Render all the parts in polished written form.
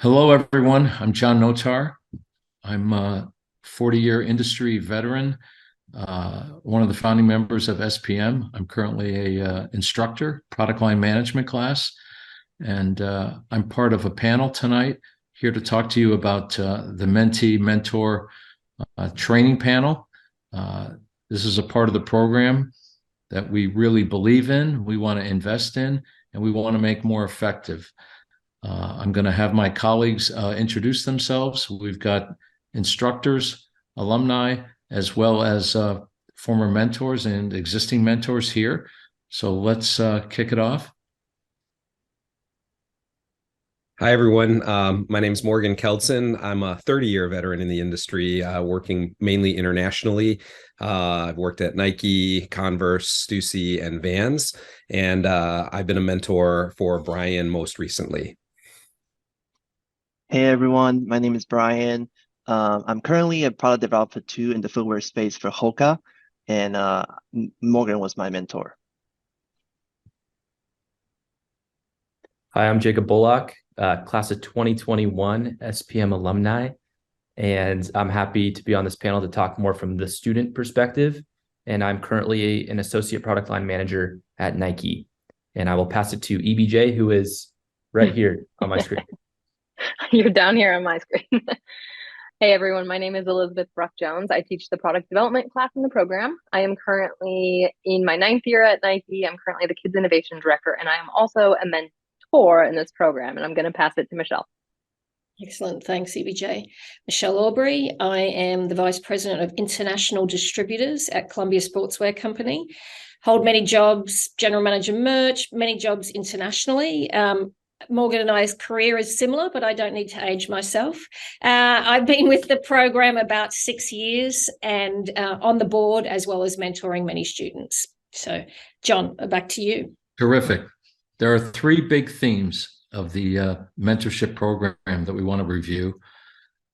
Hello, everyone. I'm John Notar. I'm a 40-year industry veteran, one of the founding members of SPM. I'm currently a instructor, product line management class, and I'm part of a panel tonight here to talk to you about the mentee mentor training panel. Uh, this is a part of the program that we really believe in, we want to invest in, and we want to make more effective. I'm going to have my colleagues introduce themselves. We've got instructors, alumni, as well as former mentors and existing mentors here. So let's kick it off. Hi, everyone. My name is Morgan Keldso. I'm a 30-year veteran in the industry, working mainly internationally. I've worked at Nike, Converse, Stussy, and Vans, and I've been a mentor for Bryan most recently. Hey everyone, my name is Bryan. I'm currently a product developer too in the footwear space for Hoka, and Morgan was my mentor. Hi, I'm Jacob Bullock, class of 2021 SPM alumni, and I'm happy to be on this panel to talk more from the student perspective. And I'm currently an associate product line manager at Nike. And I will pass it to EBJ, who is right here on my screen. You're down here on my screen. Hey everyone, my name is Elizabeth Bruck Jones. I teach the product development class in the program. I am currently in my 9th year at Nike. I'm currently the Kids Innovation Director, and I am also a mentor in this program. And I'm going to pass it to Michelle. Excellent. Thanks, EBJ. Michelle Aubrey. I am the Vice President of International Distributors at Columbia Sportswear Company. Hold many jobs, General Manager merch, many jobs internationally. Morgan and I's career is similar, but I don't need to age myself. I've been with the program about 6 years and on the board as well as mentoring many students. So, John, back to you. Terrific. There are three big themes of the mentorship program that we want to review.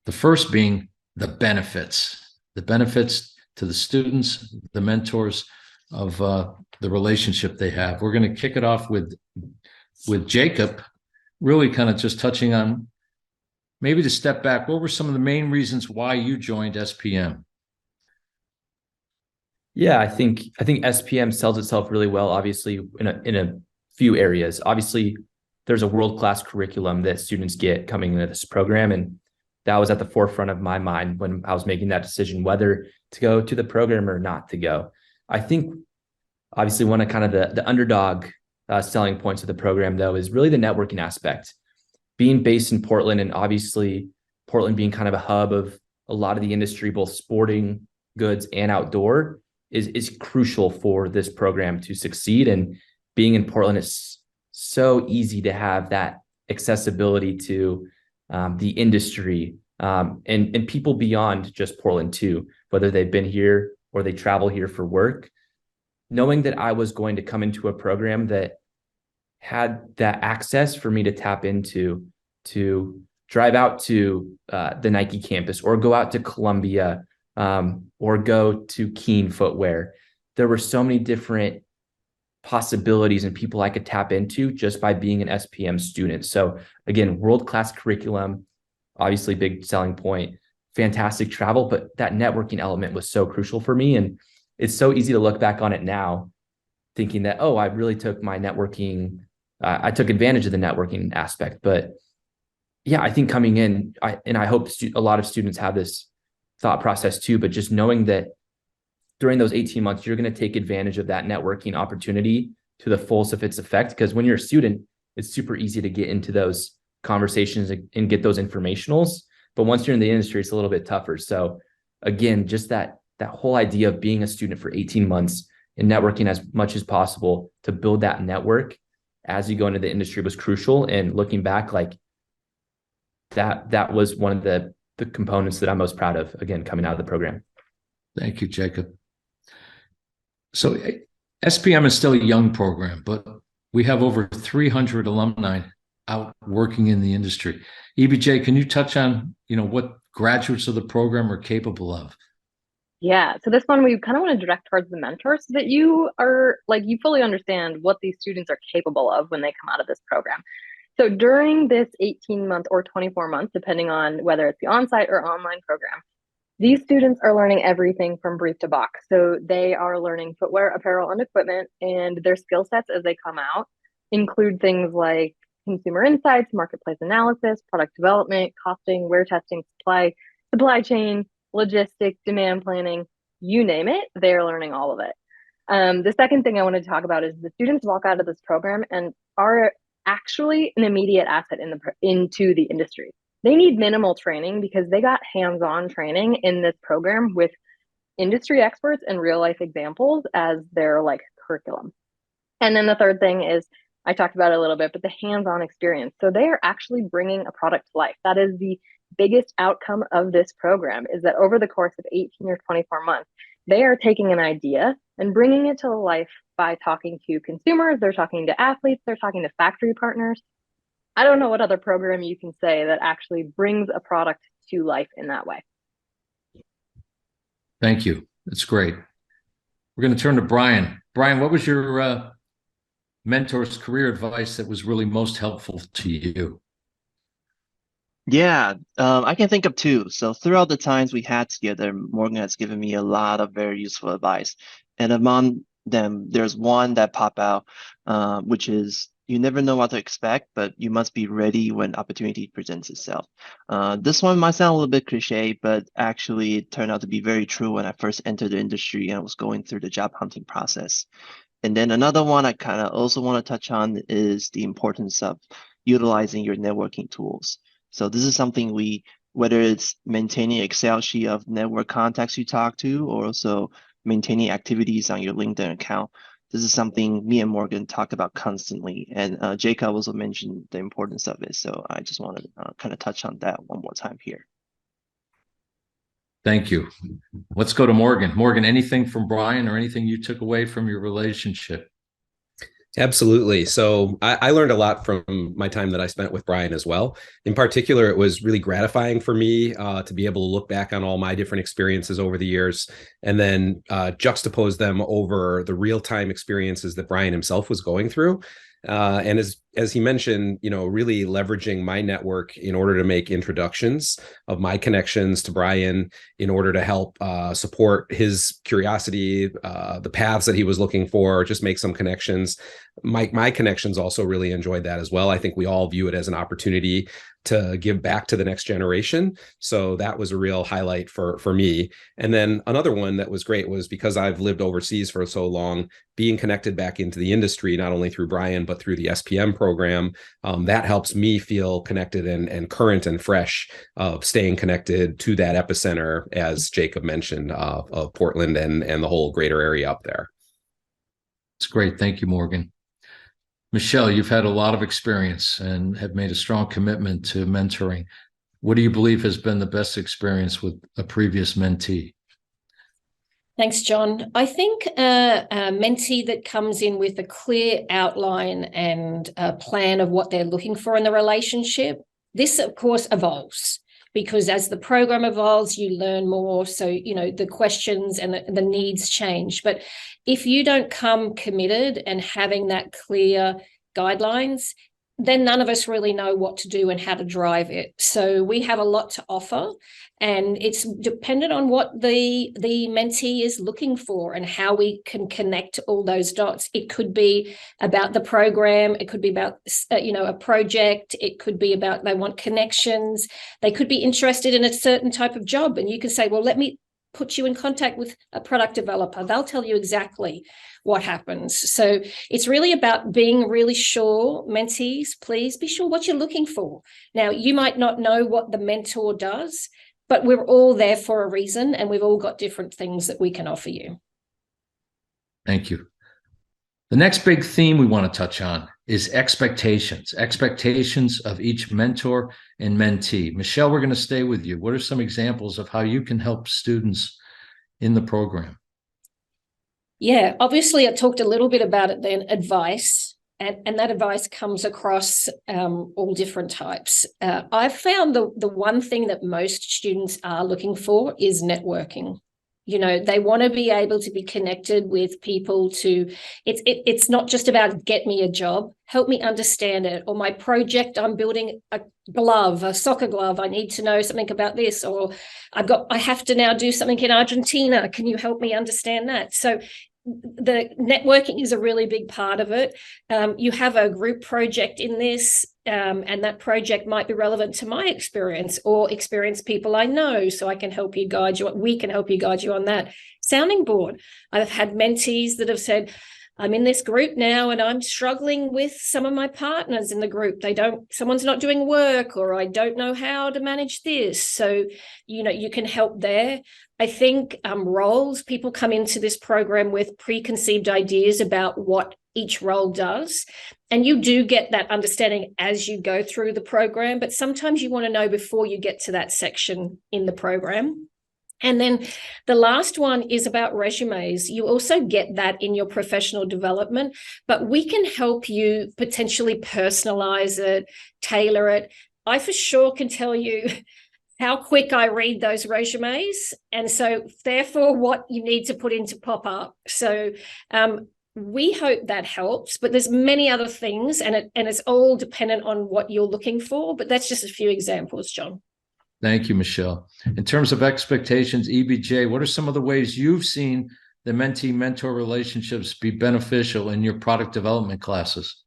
The first being the benefits to the students, the mentors of the relationship they have. We're going to kick it off with Jacob, really kind of just touching on, maybe to step back, what were some of the main reasons why you joined SPM? Yeah, I think SPM sells itself really well, obviously, in a few areas. Obviously, there's a world-class curriculum that students get coming into this program, and that was at the forefront of my mind when I was making that decision whether to go to the program or not to go. I think, obviously, one of kind of the underdog selling points of the program, though, is really the networking aspect. Being based in Portland, and obviously Portland being kind of a hub of a lot of the industry, both sporting goods and outdoor, is crucial for this program to succeed. And being in Portland is so easy to have that accessibility to the industry and people beyond just Portland too, whether they've been here or they travel here for work. Knowing that I was going to come into a program that had that access for me to tap into, to drive out to the Nike campus or go out to Columbia or go to Keen Footwear. There were so many different possibilities and people I could tap into just by being an SPM student. So again, world-class curriculum, obviously big selling point, fantastic travel, but that networking element was so crucial for me. And it's so easy to look back on it now thinking that, oh, I really took my networking, I took advantage of the networking aspect. But yeah, I think coming in, I hope a lot of students have this thought process too, but just knowing that during those 18 months, you're going to take advantage of that networking opportunity to the fullest of its effect. Because when you're a student, it's super easy to get into those conversations and get those informationals. But once you're in the industry, it's a little bit tougher. So again, just that whole idea of being a student for 18 months and networking as much as possible to build that network as you go into the industry was crucial. And looking back, like that was one of the components that I'm most proud of, again, coming out of the program. Thank you, Jacob. So SPM is still a young program, but we have over 300 alumni out working in the industry. EBJ, can you touch on, what graduates of the program are capable of? Yeah, so this one we kind of want to direct towards the mentors so that you are you fully understand what these students are capable of when they come out of this program. So during this 18-month or 24 months, depending on whether it's the on-site or online program, these students are learning everything from brief to box. So they are learning footwear, apparel, and equipment, and their skill sets as they come out include things like consumer insights, marketplace analysis, product development, costing, wear testing, supply chain, logistics, demand planning, you name it, they're learning all of it. The second thing I want to talk about is the students walk out of this program and are actually an immediate asset into the industry. They need minimal training because they got hands-on training in this program with industry experts and real life examples as their like curriculum. And then the third thing is, I talked about it a little bit, but the hands-on experience. So they are actually bringing a product to life. That is the biggest outcome of this program, is that over the course of 18 or 24 months, they are taking an idea and bringing it to life by talking to consumers, they're talking to athletes, they're talking to factory partners. I don't know what other program you can say that actually brings a product to life in that way. Thank you. That's great. We're going to turn to Bryan. Bryan, what was your mentor's career advice that was really most helpful to you? Yeah, I can think of two. So throughout the times we had together, Morgan has given me a lot of very useful advice. And among them, there's one that popped out, which is, you never know what to expect, but you must be ready when opportunity presents itself. This one might sound a little bit cliche, but actually it turned out to be very true when I first entered the industry and I was going through the job hunting process. And then another one I kind of also want to touch on is the importance of utilizing your networking tools. So this is something whether it's maintaining an Excel sheet of network contacts you talk to, or also maintaining activities on your LinkedIn account, this is something me and Morgan talk about constantly. And Jacob also mentioned the importance of it. So I just want to kind of touch on that one more time here. Thank you. Let's go to Morgan. Morgan, anything from Bryan or anything you took away from your relationship? Absolutely. So I learned a lot from my time that I spent with Bryan as well. In particular, it was really gratifying for me to be able to look back on all my different experiences over the years and then juxtapose them over the real-time experiences that Bryan himself was going through. And as he mentioned, really leveraging my network in order to make introductions of my connections to Bryan in order to help support his curiosity, the paths that he was looking for, just make some connections. My connections also really enjoyed that as well. I think we all view it as an opportunity to give back to the next generation. So that was a real highlight for me. And then another one that was great was because I've lived overseas for so long, being connected back into the industry, not only through Bryan, but through the SPM program, that helps me feel connected and current and fresh of staying connected to that epicenter, as Jacob mentioned, of Portland and the whole greater area up there. It's great. Thank you, Morgan. Michelle, you've had a lot of experience and have made a strong commitment to mentoring. What do you believe has been the best experience with a previous mentee? Thanks, John. I think a mentee that comes in with a clear outline and a plan of what they're looking for in the relationship, this, of course, evolves. Because as the program evolves, you learn more. So, the questions and the needs change. But if you don't come committed and having that clear guidelines, then none of us really know what to do and how to drive it. So we have a lot to offer, and it's dependent on what the mentee is looking for and how we can connect all those dots. It could be about the program. It could be about, a project. It could be about they want connections. They could be interested in a certain type of job. And you can say, well, let me put you in contact with a product developer. They'll tell you exactly what happens. So it's really about being really sure. Mentees, please be sure what you're looking for. Now, you might not know what the mentor does, but we're all there for a reason, and we've all got different things that we can offer you. Thank you. The next big theme we want to touch on is expectations of each mentor and mentee. Michelle, we're going to stay with you. What are some examples of how you can help students in the program? Yeah, obviously I talked a little bit about it then, advice, and that advice comes across all different types. I've found the one thing that most students are looking for is networking. You know, they want to be able to be connected with people to, it's not just about get me a job, help me understand it, or my project, I'm building a glove, a soccer glove, I need to know something about this, or I have to now do something in Argentina, can you help me understand that? So the networking is a really big part of it. You have a group project in this, and that project might be relevant to my experience or experienced people I know, so I can help you guide you. We can help you guide you on that. Sounding board. I've had mentees that have said, I'm in this group now and I'm struggling with some of my partners in the group. Someone's not doing work, or I don't know how to manage this. So, you know, you can help there. I think roles, people come into this program with preconceived ideas about what each role does. And you do get that understanding as you go through the program, but sometimes you want to know before you get to that section in the program. And then the last one is about resumes. You also get that in your professional development, but we can help you potentially personalize it, tailor it. I for sure can tell you how quick I read those resumes, and so therefore what you need to put in to pop up. So we hope that helps, but there's many other things, and it's all dependent on what you're looking for, but that's just a few examples, John. Thank you, Michelle. In terms of expectations, EBJ, what are some of the ways you've seen the mentee-mentor relationships be beneficial in your product development classes?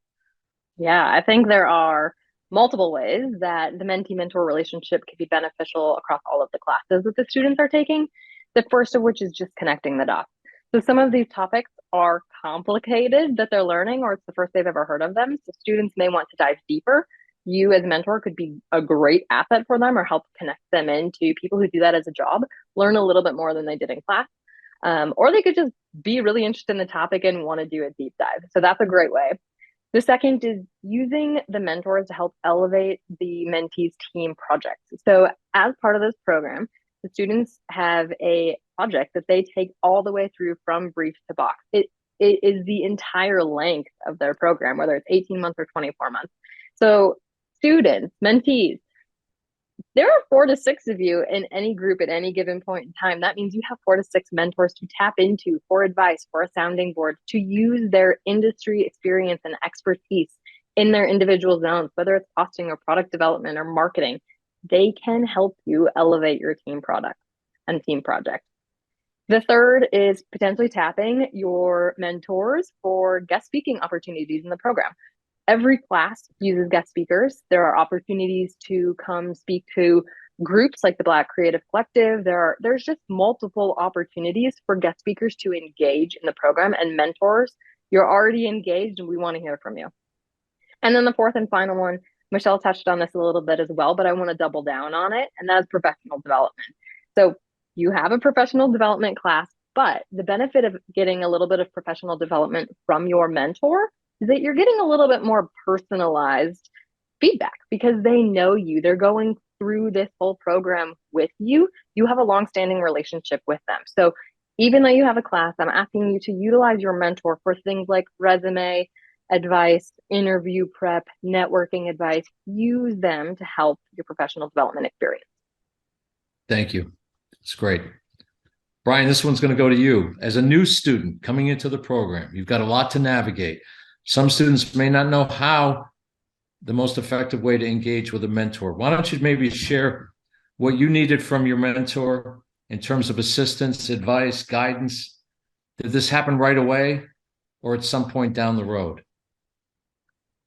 Yeah, I think there are multiple ways that the mentee-mentor relationship can be beneficial across all of the classes that the students are taking. The first of which is just connecting the dots. So some of these topics are complicated that they're learning, or it's the first they've ever heard of them. So students may want to dive deeper. You as a mentor could be a great asset for them, or help connect them into people who do that as a job, learn a little bit more than they did in class. Or they could just be really interested in the topic and want to do a deep dive. So that's a great way. The second is using the mentors to help elevate the mentees' team projects. So as part of this program, the students have a project that they take all the way through from brief to box. It is the entire length of their program, whether it's 18 months or 24 months. So students, mentees, there are 4 to 6 of you in any group at any given point in time. That means you have 4 to 6 mentors to tap into for advice, for a sounding board, to use their industry experience and expertise in their individual zones, whether it's costing or product development or marketing. They can help you elevate your team product and team project. The third is potentially tapping your mentors for guest speaking opportunities in the program. Every class uses guest speakers. There are opportunities to come speak to groups like the Black Creative Collective. There's just multiple opportunities for guest speakers to engage in the program, and mentors, you're already engaged and we want to hear from you. And then the fourth and final one, Michelle touched on this a little bit as well, but I want to double down on it, and that's professional development. So you have a professional development class, but the benefit of getting a little bit of professional development from your mentor is that you're getting a little bit more personalized feedback because they know you. They're going through this whole program with you. You have a long-standing relationship with them. So even though you have a class, I'm asking you to utilize your mentor for things like resume advice, interview prep, networking advice. Use them to help your professional development experience. Thank you. It's great. Bryan, this one's going to go to you. As a new student coming into the program, you've got a lot to navigate. Some students may not know how the most effective way to engage with a mentor. Why don't you maybe share what you needed from your mentor in terms of assistance, advice, guidance? Did this happen right away or at some point down the road?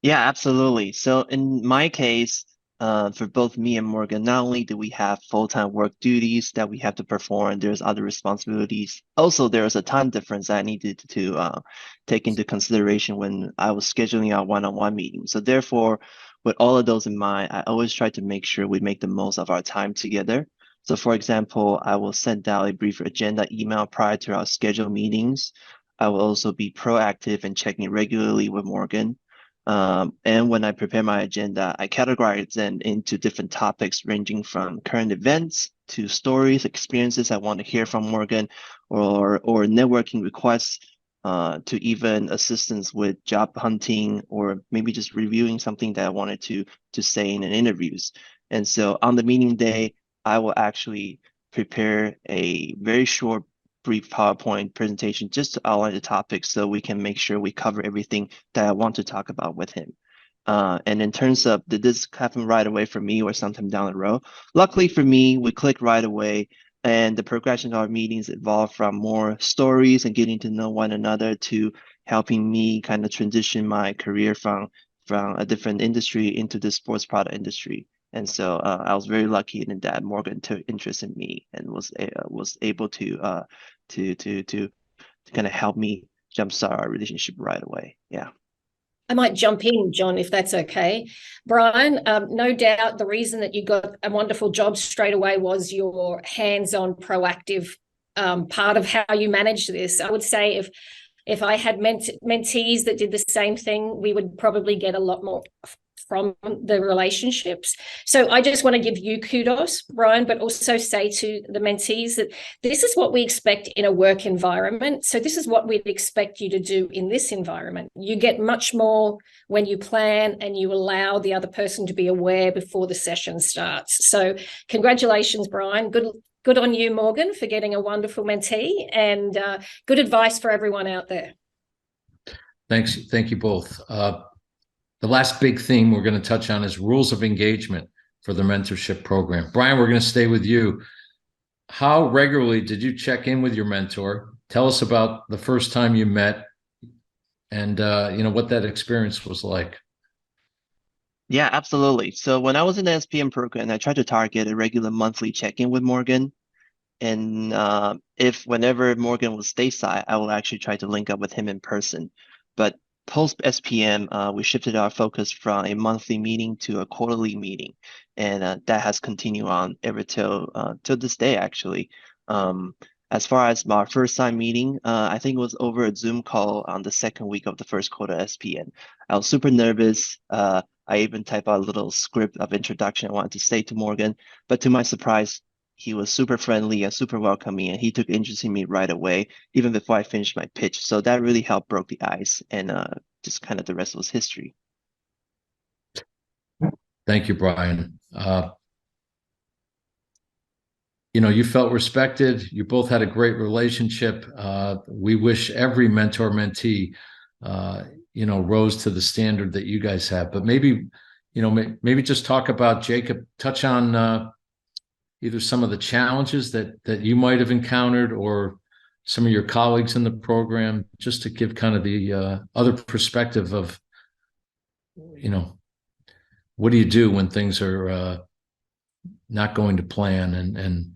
Yeah, absolutely. So in my case, for both me and Morgan, not only do we have full-time work duties that we have to perform, there's other responsibilities. Also, there's a time difference I needed to take into consideration when I was scheduling our one-on-one meetings. So therefore, with all of those in mind, I always try to make sure we make the most of our time together. So for example, I will send out a brief agenda email prior to our scheduled meetings. I will also be proactive and checking regularly with Morgan. And when I prepare my agenda, I categorize them into different topics ranging from current events to stories, experiences I want to hear from Morgan, or networking requests, to even assistance with job hunting, or maybe just reviewing something that I wanted to say in an interviews. And so on the meeting day, I will actually prepare a very short brief PowerPoint presentation just to outline the topic so we can make sure we cover everything that I want to talk about with him. And in terms of, did this happen right away for me or sometime down the road? Luckily for me, we clicked right away, and the progression of our meetings evolved from more stories and getting to know one another to helping me kind of transition my career from a different industry into the sports product industry. And so I was very lucky in that Morgan took interest in me and was able to kind of help me jumpstart our relationship right away. Yeah. I might jump in, John, if that's okay. Bryan, no doubt the reason that you got a wonderful job straight away was your hands-on proactive part of how you managed this. I would say if I had mentees that did the same thing, we would probably get a lot more from the relationships. So I just want to give you kudos, Bryan, but also say to the mentees that this is what we expect in a work environment. So this is what we'd expect you to do in this environment. You get much more when you plan and you allow the other person to be aware before the session starts. So congratulations, Bryan. Good on you, Morgan, for getting a wonderful mentee, and good advice for everyone out there. Thanks. Thank you both. The last big theme we're going to touch on is rules of engagement for the mentorship program. Bryan, we're going to stay with you. How regularly did you check in with your mentor? Tell us about the first time you met and what that experience was like. Yeah, absolutely. So when I was in the SPM program, I tried to target a regular monthly check-in with Morgan. And whenever Morgan was stateside, I will actually try to link up with him in person. But post SPM, we shifted our focus from a monthly meeting to a quarterly meeting, and that has continued on ever till this day, actually. As far as my first time meeting, I think it was over a Zoom call on the second week of the first quarter SPM. I was super nervous. I even typed out a little script of introduction I wanted to say to Morgan, but to my surprise, he was super friendly and super welcoming, and he took interest in me right away, even before I finished my pitch. So that really helped broke the ice, and just kind of the rest was history. Thank you, Bryan. You felt respected. You both had a great relationship. We wish every mentor-mentee, rose to the standard that you guys have. But maybe just talk about, Jacob, touch on either some of the challenges that you might have encountered or some of your colleagues in the program, just to give kind of the other perspective of, what do you do when things are not going to plan, and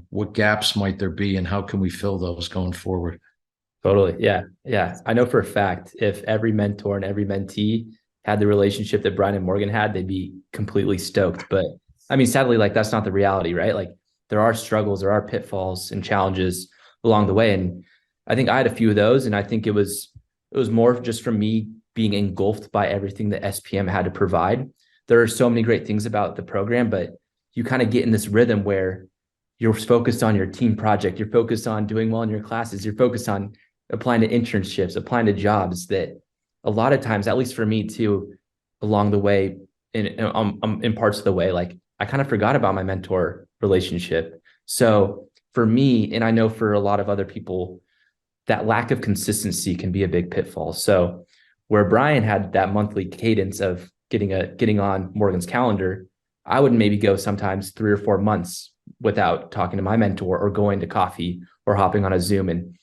what gaps might there be and how can we fill those going forward? Totally. Yeah. I know for a fact, if every mentor and every mentee had the relationship that Bryan and Morgan had, they'd be completely stoked. But I mean, sadly, that's not the reality, right? There are struggles, there are pitfalls and challenges along the way. And I think I had a few of those. And I think it was more just from me being engulfed by everything that SPM had to provide. There are so many great things about the program, but you kind of get in this rhythm where you're focused on your team project, you're focused on doing well in your classes, you're focused on applying to internships, applying to jobs, that a lot of times, at least for me too, along the way, in parts of the way, I kind of forgot about my mentor relationship. So for me, and I know for a lot of other people, that lack of consistency can be a big pitfall. So where Bryan had that monthly cadence of getting on Morgan's calendar, I would maybe go sometimes 3 or 4 months without talking to my mentor or going to coffee or hopping on a Zoom. And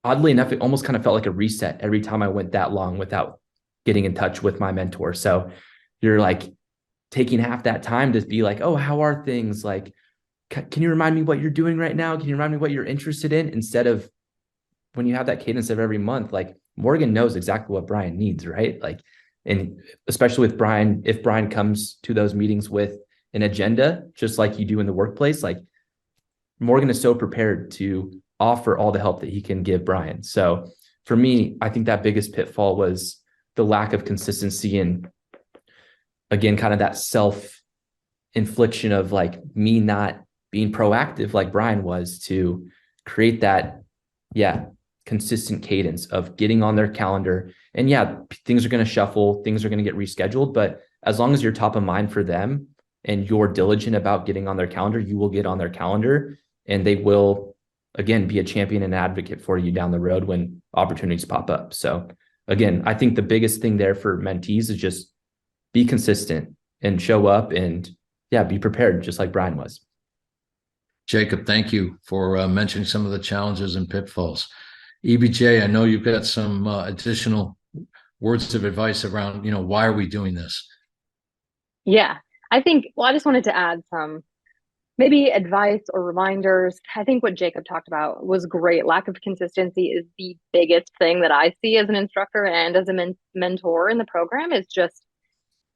oddly enough, it almost kind of felt like a reset every time I went that long without getting in touch with my mentor. So you're taking half that time to be oh, how are things? Can you remind me what you're doing right now? Can you remind me what you're interested in? Instead of when you have that cadence of every month, Morgan knows exactly what Bryan needs, right? And especially with Bryan, if Bryan comes to those meetings with an agenda, just like you do in the workplace, Morgan is so prepared to offer all the help that he can give Bryan. So for me, I think that biggest pitfall was the lack of consistency, and again, kind of that self-infliction of me not being proactive like Bryan was to create that, consistent cadence of getting on their calendar. And things are going to shuffle, things are going to get rescheduled, but as long as you're top of mind for them and you're diligent about getting on their calendar, you will get on their calendar and they will again, be a champion and advocate for you down the road when opportunities pop up. So again, I think the biggest thing there for mentees is just be consistent and show up and be prepared, just like Bryan was. Jacob, thank you for mentioning some of the challenges and pitfalls. EBJ, I know you've got some additional words of advice around, why are we doing this? Yeah, I just wanted to add some maybe advice or reminders. I think what Jacob talked about was great. Lack of consistency is the biggest thing that I see as an instructor and as a mentor in the program, is just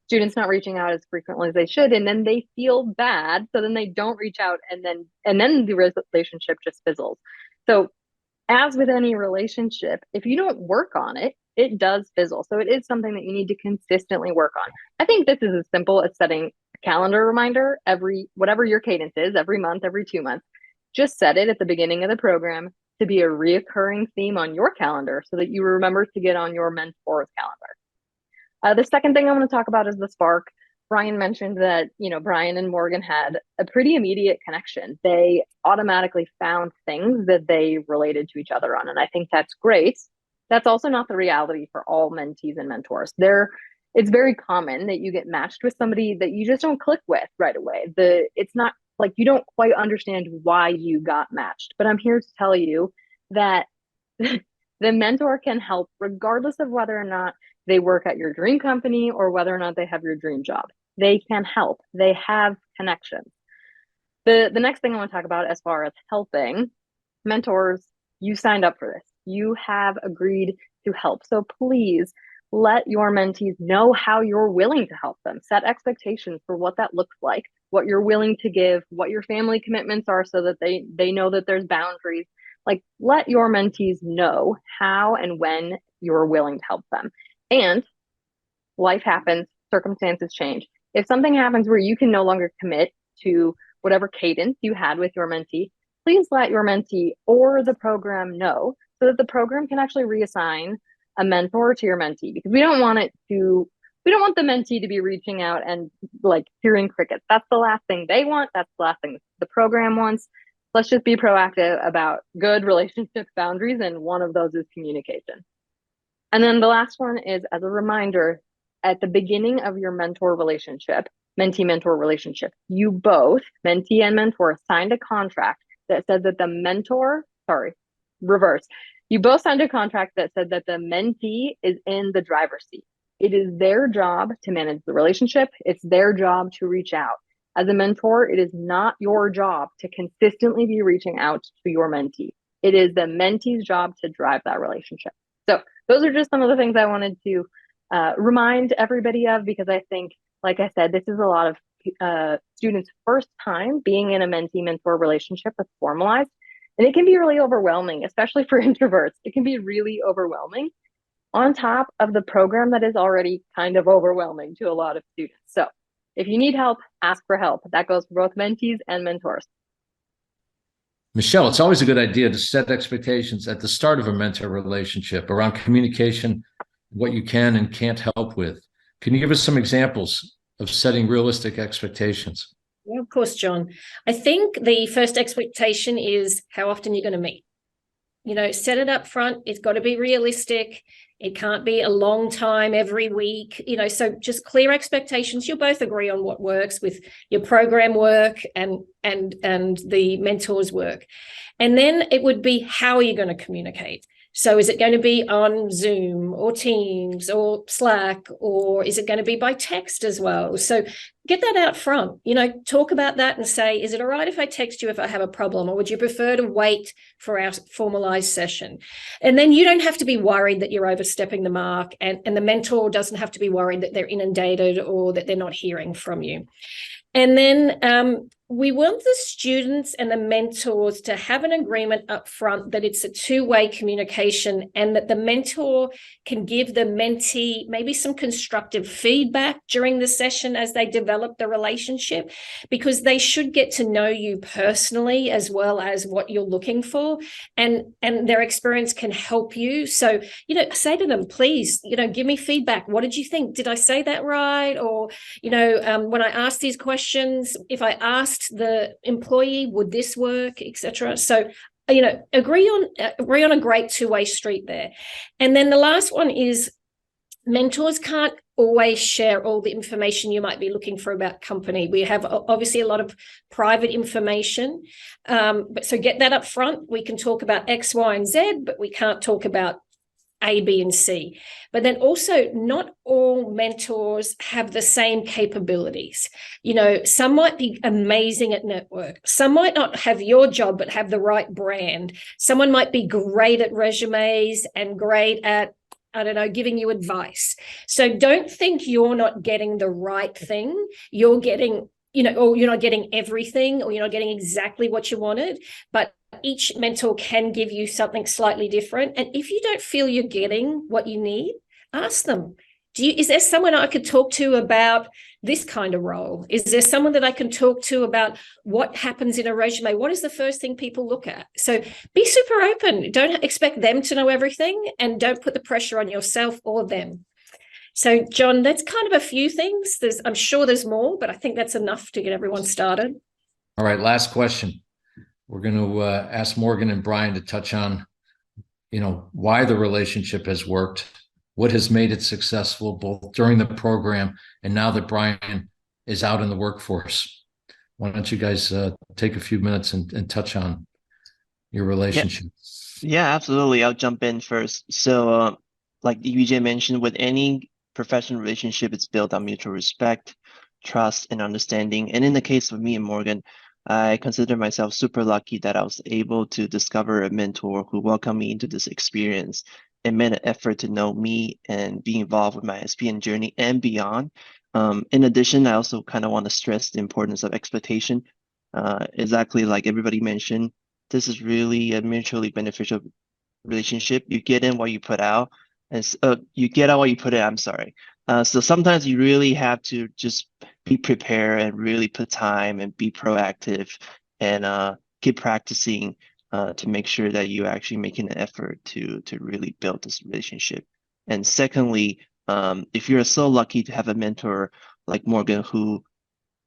students not reaching out as frequently as they should, and then they feel bad, so then they don't reach out, and then the relationship just fizzles. So as with any relationship, if you don't work on it, it does fizzle. So it is something that you need to consistently work on. I think this is as simple as setting a calendar reminder whatever your cadence is, every month, every 2 months. Just set it at the beginning of the program to be a reoccurring theme on your calendar so that you remember to get on your mentor's calendar. The second thing I want to talk about is the spark. Bryan mentioned that, Bryan and Morgan had a pretty immediate connection. They automatically found things that they related to each other on. And I think that's great. That's also not the reality for all mentees and mentors. It's very common that you get matched with somebody that you just don't click with right away. It's not like you don't quite understand why you got matched. But I'm here to tell you that the mentor can help regardless of whether or not they work at your dream company or whether or not they have your dream job. They can help. They have connections. The next thing I want to talk about as far as helping, mentors, you signed up for this. You have agreed to help. So please let your mentees know how you're willing to help them. Set expectations for what that looks like, what you're willing to give, what your family commitments are so that they know that there's boundaries. Like, let your mentees know how and when you're willing to help them. And life happens, circumstances change. If something happens where you can no longer commit to whatever cadence you had with your mentee, please let your mentee or the program know so that the program can actually reassign a mentor to your mentee, because we don't want the mentee to be reaching out and like hearing crickets. That's the last thing they want. That's the last thing the program wants. Let's just be proactive about good relationship boundaries, and one of those is communication. And then the last one is, as a reminder, at the beginning of your mentor relationship, mentee-mentor relationship, you both, mentee and mentor, signed a contract that said that you both signed a contract that said that the mentee is in the driver's seat. It is their job to manage the relationship. It's their job to reach out. As a mentor, it is not your job to consistently be reaching out to your mentee. It is the mentee's job to drive that relationship. So those are just some of the things I wanted to remind everybody of, because I think, like I said, this is a lot of students' first time being in a mentee-mentor relationship that's formalized. And it can be really overwhelming, especially for introverts. It can be really overwhelming on top of the program that is already kind of overwhelming to a lot of students. So if you need help, ask for help. That goes for both mentees and mentors. Michelle, it's always a good idea to set expectations at the start of a mentor relationship around communication, what you can and can't help with. Can you give us some examples of setting realistic expectations? Yeah, of course, John. I think the first expectation is how often you're going to meet. Set it up front. It's got to be realistic. It can't be a long time every week, so just clear expectations. You'll both agree on what works with your program work and the mentor's work. And then it would be, how are you going to communicate? So is it going to be on Zoom or Teams or Slack, or is it going to be by text as well? So get that out front, talk about that and say, is it all right if I text you if I have a problem, or would you prefer to wait for our formalized session? And then you don't have to be worried that you're overstepping the mark, and the mentor doesn't have to be worried that they're inundated or that they're not hearing from you. And then we want the students and the mentors to have an agreement up front that it's a two-way communication, and that the mentor can give the mentee maybe some constructive feedback during the session as they develop the relationship, because they should get to know you personally as well as what you're looking for, and their experience can help you. So, say to them, please, give me feedback. What did you think? Did I say that right? Or, when I asked these questions, if I asked the employee, would this work, etc. So agree on a great two-way street there. And then the last one is mentors can't always share all the information you might be looking for about company. We have obviously a lot of private information, but so get that up front. We can talk about X, Y, and Z, but we can't talk about A, B, and C. But then also, not all mentors have the same capabilities. Some might be amazing at network. Some might not have your job, but have the right brand. Someone might be great at resumes and great at, giving you advice. So don't think you're not getting the right thing. You're getting, or you're not getting everything, or you're not getting exactly what you wanted, but each mentor can give you something slightly different. And if you don't feel you're getting what you need, ask them. Is there someone I could talk to about this kind of role? Is there someone that I can talk to about what happens in a resume? What is the first thing people look at? So be super open. Don't expect them to know everything, and don't put the pressure on yourself or them. So, John, that's kind of a few things. I'm sure there's more, but I think that's enough to get everyone started. All right, last question. We're going to ask Morgan and Bryan to touch on, why the relationship has worked, what has made it successful both during the program and now that Bryan is out in the workforce. Why don't you guys take a few minutes and touch on your relationship? Yeah, absolutely. I'll jump in first. So like EBJ mentioned, with any professional relationship, it's built on mutual respect, trust, and understanding. And in the case of me and Morgan, I consider myself super lucky that I was able to discover a mentor who welcomed me into this experience and made an effort to know me and be involved with my SPN journey and beyond. In addition, I also kind of want to stress the importance of expectation. Exactly like everybody mentioned, this is really a mutually beneficial relationship. You get in what you put out, and you get out what you put in. I'm sorry. So sometimes you really have to just be prepared and really put time and be proactive and keep practicing to make sure that you're actually making an effort to really build this relationship. And secondly, if you're so lucky to have a mentor like Morgan who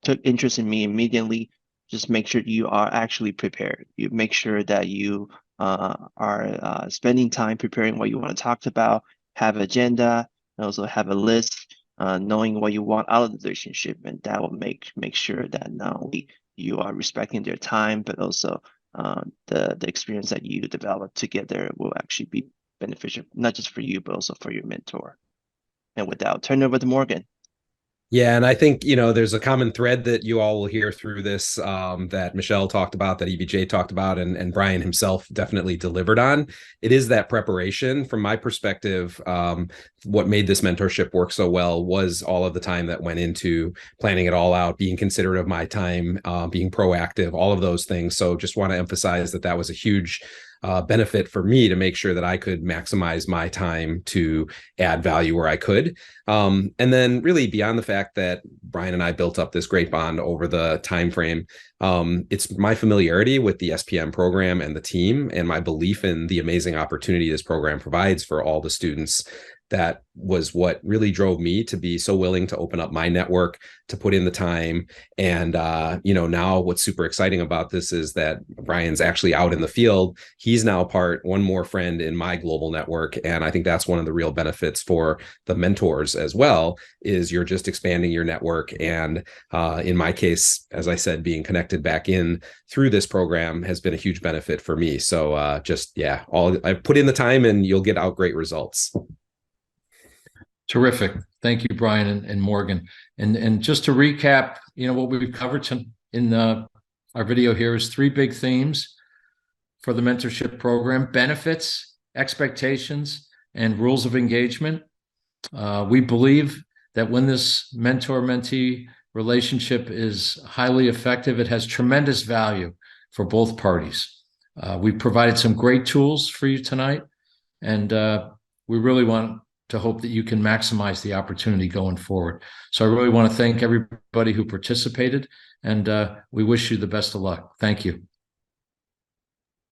took interest in me immediately, just make sure you are actually prepared. You make sure that you are spending time preparing what you want to talk about, have an agenda, and also have a list, knowing what you want out of the relationship, and that will make sure that not only you are respecting their time, but also the experience that you develop together will actually be beneficial, not just for you, but also for your mentor. And with that, I'll turn it over to Morgan. Yeah, and I think, there's a common thread that you all will hear through this that Michelle talked about, that EBJ talked about, and Bryan himself definitely delivered on. It is that preparation. From my perspective, what made this mentorship work so well was all of the time that went into planning it all out, being considerate of my time, being proactive, all of those things. So just want to emphasize that was a huge benefit for me to make sure that I could maximize my time to add value where I could. And then really beyond the fact that Bryan and I built up this great bond over the time frame, it's my familiarity with the SPM program and the team, and my belief in the amazing opportunity this program provides for all the students. That was what really drove me to be so willing to open up my network, to put in the time. And, now what's super exciting about this is that Bryan's actually out in the field. He's now one more friend in my global network. And I think that's one of the real benefits for the mentors as well, is you're just expanding your network. And in my case, as I said, being connected back in through this program has been a huge benefit for me. So I've put in the time and you'll get out great results. Terrific. Thank you, Bryan and Morgan. And just to recap, what we've covered in our video here is 3 big themes for the mentorship program: benefits, expectations, and rules of engagement. We believe that when this mentor-mentee relationship is highly effective, it has tremendous value for both parties. We've provided some great tools for you tonight, and we really want to hope that you can maximize the opportunity going forward. So I really want to thank everybody who participated, and we wish you the best of luck. Thank you.